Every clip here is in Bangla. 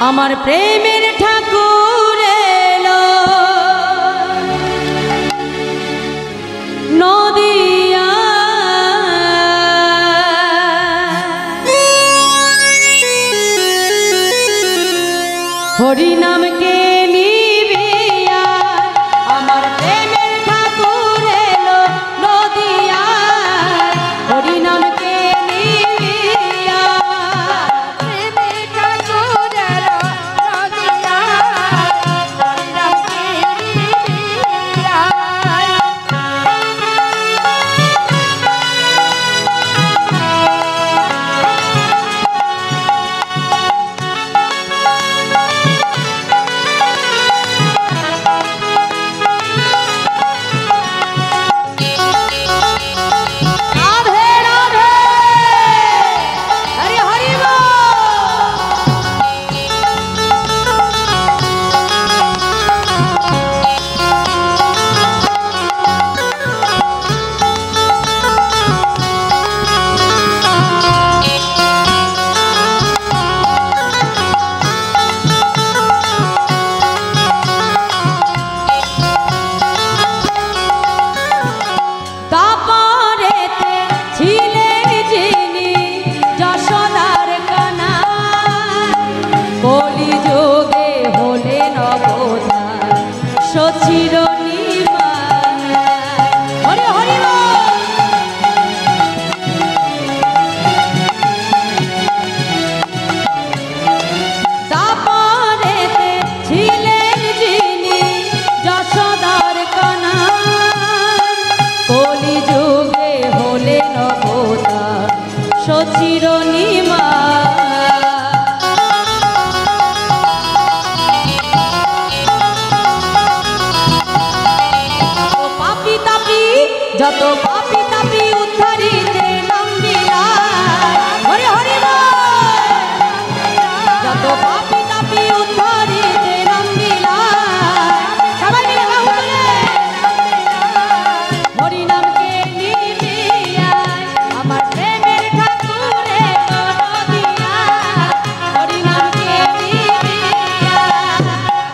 আমার প্রেমের ঠাকুর এলো নদিয়া হরি নামকে নিবিয়া আমার প্রেমের ঠাকুর এলো নদিয়া হরি নামকে নিবিয়া প্রেমের ঠাকুর এলো নদিয়া হরি নামকে নিবিয়া চিরনিমা পাপি তাপি যত পাপি তাপি উদ্ধারিতে নাম বিলায় হরি হরি যত পাপি তাপি উদ্ধারিতে নাম বিলায় সবাই মিলে গাও বলে হরি নামকে নিবিয়া আমার প্রেমের ঠাকুর এলো নদিয়া হরি নামকে নিবিয়া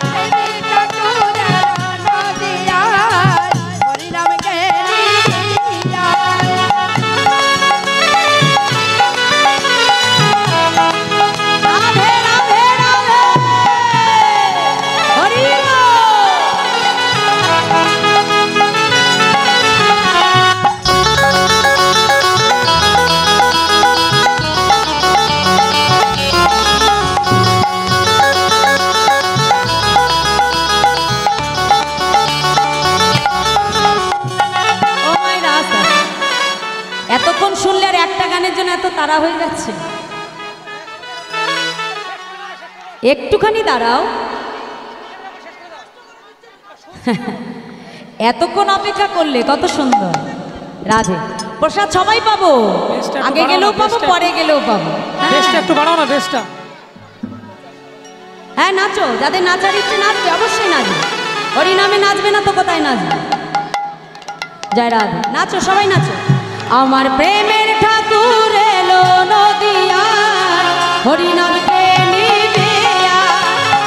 প্রেমের ঠাকুর এলো নদিয়া হরি নামকে নিবিয়া রাধে রাধে রাধে হরি ও মাই রাস্তা এতক্ষণ শুনলে আর একটা গানের জন্য এত তাড়া হয়ে যাচ্ছে একটুখানি দাঁড়াও এতক্ষণ অপেক্ষা করলে কত সুন্দর রাধে প্রসাদ সবাই পাবো আগে গেলেও পাবো পরে গেলেও পাবো বেশটা একটু বাড়াও না বেশটা হ্যাঁ নাচো যাদের নাচার ইচ্ছে নাচবে অবশ্যই নাচবে হরি নামে নাচবে না তো কোথায় নাচবে জয় রাধে নাচো সবাই নাচো আমার প্রেমের ঠাকুর এলো নদিয়া হরি নামকে নিবিয়া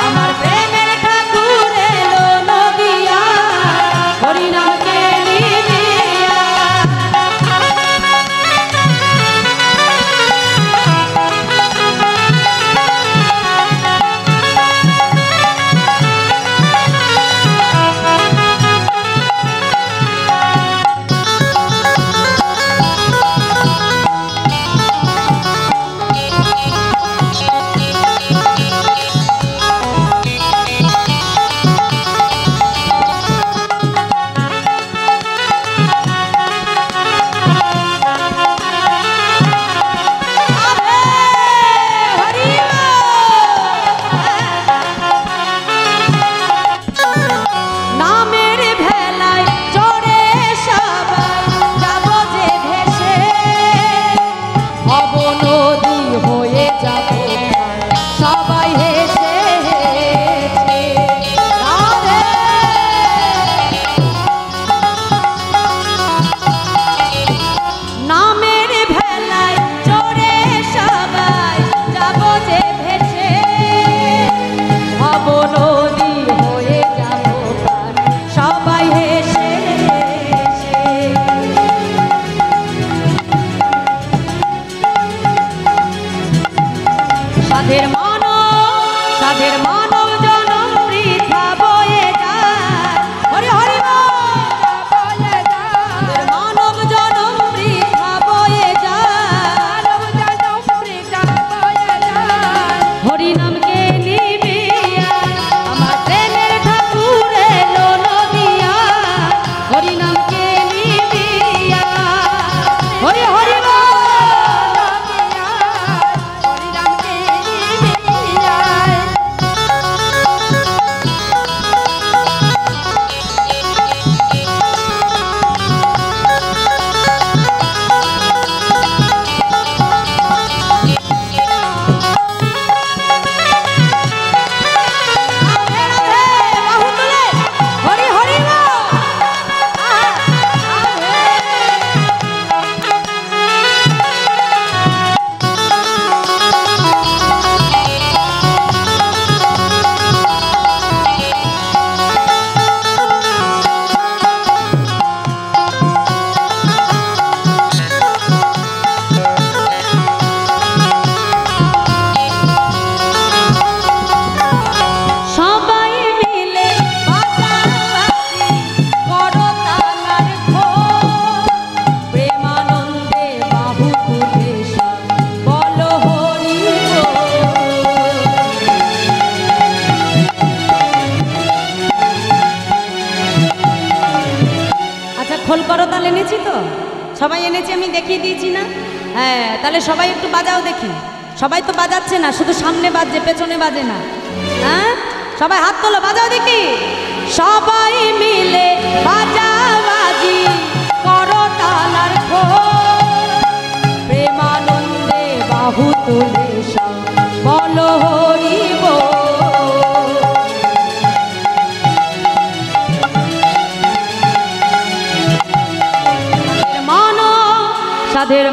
আমার প্রেমের ঠাকুর এলো নদিয়া হরি নামকে নিবিয়া এনেছি তো, সবাই এনেছি, আমি দেখিয়ে দিয়েছি না? হ্যাঁ, তাহলে সবাই একটু বাজাও দেখি। সবাই তো বাজাচ্ছে না, শুধু সামনে বাজছে, পেছনে বাজে না। হ্যাঁ, সবাই হাত তোলো, বাজাও দেখি। সবাই মিলে বাজাবাজি করো তালার খোল, প্রেমানন্দে বাহু তুলে সব বলো হরি বল। সাধের